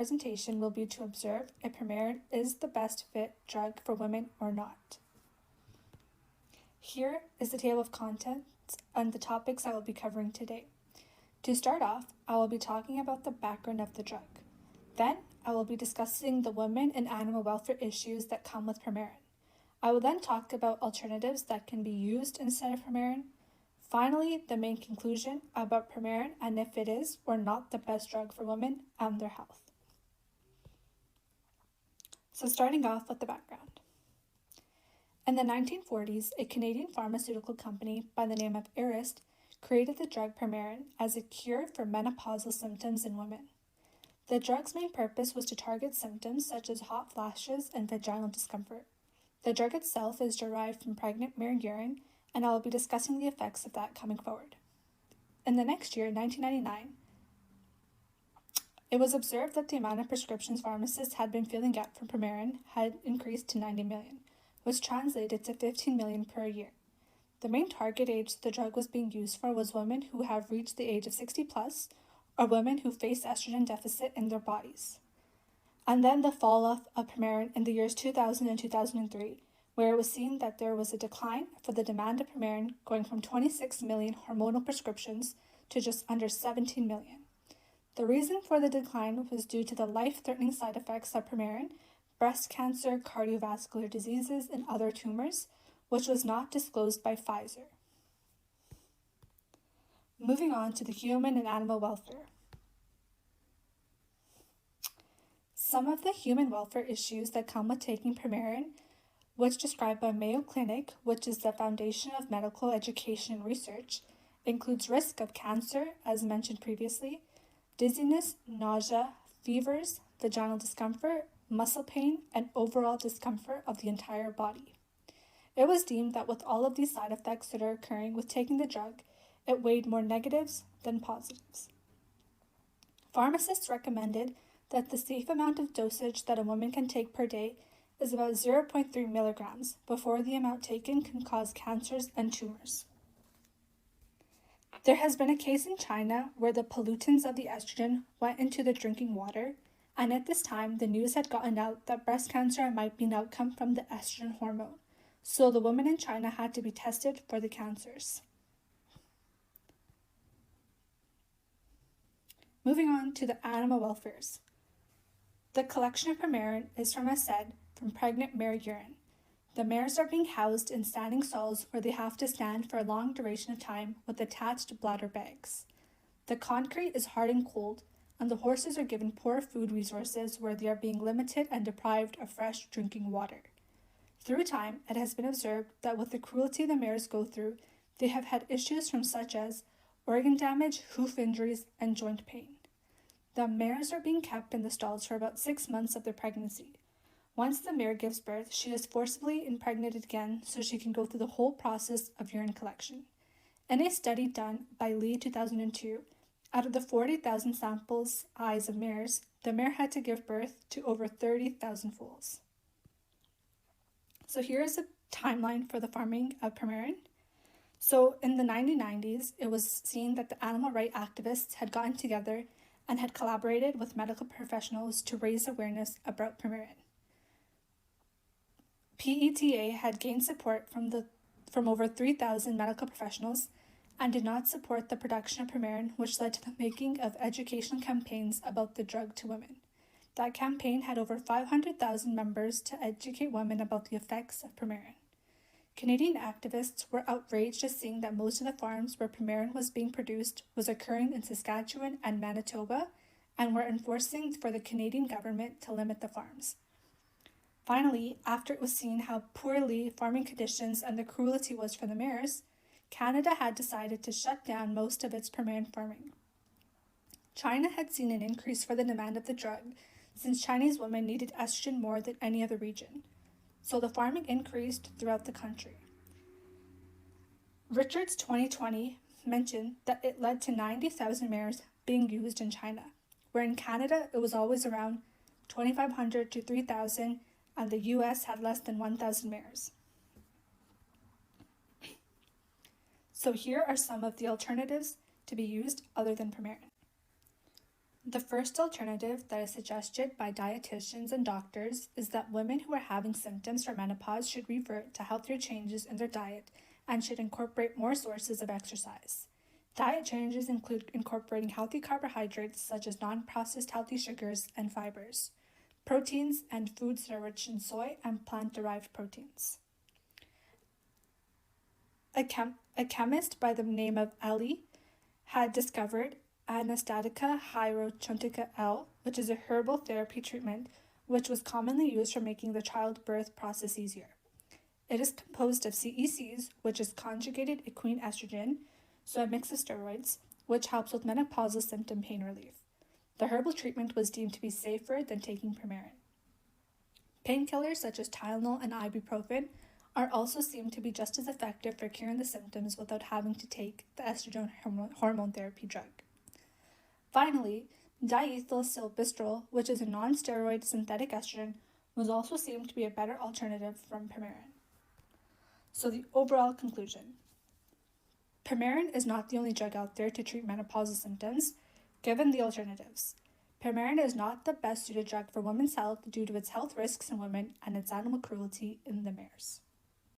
presentation will be to observe if Premarin is the best fit drug for women or not. Here is the table of contents and the topics I will be covering today. To start off, I will be talking about the background of the drug. Then, I will be discussing the women and animal welfare issues that come with Premarin. I will then talk about alternatives that can be used instead of Premarin. Finally, the main conclusion about Premarin and if it is or not the best drug for women and their health. So starting off with the background. In the 1940s, a Canadian pharmaceutical company by the name of Arist created the drug Premarin as a cure for menopausal symptoms in women. The drug's main purpose was to target symptoms such as hot flashes and vaginal discomfort. The drug itself is derived from pregnant mare urine, and I will be discussing the effects of that coming forward. In the next year, 1999, it was observed that the amount of prescriptions pharmacists had been filling out for Premarin had increased to 90 million, which translated to 15 million per year. The main target age the drug was being used for was women who have reached the age of 60 plus, or women who face estrogen deficit in their bodies. And then the fall-off of Premarin in the years 2000 and 2003, where it was seen that there was a decline for the demand of Premarin going from 26 million hormonal prescriptions to just under 17 million. The reason for the decline was due to the life-threatening side effects of Premarin, breast cancer, cardiovascular diseases, and other tumors, which was not disclosed by Pfizer. Moving on to the human and animal welfare. Some of the human welfare issues that come with taking Premarin, which described by Mayo Clinic, which is the foundation of medical education and research, includes risk of cancer, as mentioned previously, dizziness, nausea, fevers, vaginal discomfort, muscle pain, and overall discomfort of the entire body. It was deemed that with all of these side effects that are occurring with taking the drug, it weighed more negatives than positives. Pharmacists recommended that the safe amount of dosage that a woman can take per day is about 0.3 milligrams before the amount taken can cause cancers and tumors. There has been a case in China where the pollutants of the estrogen went into the drinking water, and at this time the news had gotten out that breast cancer might be an outcome from the estrogen hormone, so the women in China had to be tested for the cancers. Moving on to the animal welfares. The collection of Premarin is, from as said, from pregnant mare urine. The mares are being housed in standing stalls where they have to stand for a long duration of time with attached bladder bags. The concrete is hard and cold, and the horses are given poor food resources where they are being limited and deprived of fresh drinking water. Through time, it has been observed that with the cruelty the mares go through, they have had issues from such as organ damage, hoof injuries, and joint pain. The mares are being kept in the stalls for about 6 months of their pregnancy. Once the mare gives birth, she is forcibly impregnated again so she can go through the whole process of urine collection. In a study done by Lee 2002, out of the 40,000 samples eyes of mares, the mare had to give birth to over 30,000 foals. So here is a timeline for the farming of Premarin. So in the 1990s, it was seen that the animal rights activists had gotten together and had collaborated with medical professionals to raise awareness about Premarin. PETA had gained support from over 3,000 medical professionals and did not support the production of Premarin, which led to the making of educational campaigns about the drug to women. That campaign had over 500,000 members to educate women about the effects of Premarin. Canadian activists were outraged at seeing that most of the farms where Premarin was being produced was occurring in Saskatchewan and Manitoba, and were enforcing for the Canadian government to limit the farms. Finally, after it was seen how poorly farming conditions and the cruelty was for the mares, Canada had decided to shut down most of its Premarin farming. China had seen an increase for the demand of the drug since Chinese women needed estrogen more than any other region, so the farming increased throughout the country. Richards 2020 mentioned that it led to 90,000 mares being used in China, where in Canada it was always around 2,500 to 3,000, and the US had less than 1,000 mares. So here are some of the alternatives to be used other than Premarin. The first alternative that is suggested by dietitians and doctors is that women who are having symptoms for menopause should revert to healthier changes in their diet and should incorporate more sources of exercise. Diet changes include incorporating healthy carbohydrates such as non-processed healthy sugars and fibers, proteins, and foods that are rich in soy and plant-derived proteins. A chemist by the name of Eli had discovered Anastatica hyrochontica L, which is a herbal therapy treatment which was commonly used for making the childbirth process easier. It is composed of CECs, which is conjugated equine estrogen, so a mix of steroids, which helps with menopausal symptom pain relief. The herbal treatment was deemed to be safer than taking Premarin. Painkillers such as Tylenol and ibuprofen are also seen to be just as effective for curing the symptoms without having to take the estrogen hormone therapy drug. Finally, diethylstilbestrol, which is a non-steroid synthetic estrogen, was also seen to be a better alternative from Premarin. So the overall conclusion. Premarin is not the only drug out there to treat menopausal symptoms, given the alternatives. Premarin is not the best suited drug for women's health due to its health risks in women and its animal cruelty in the mares.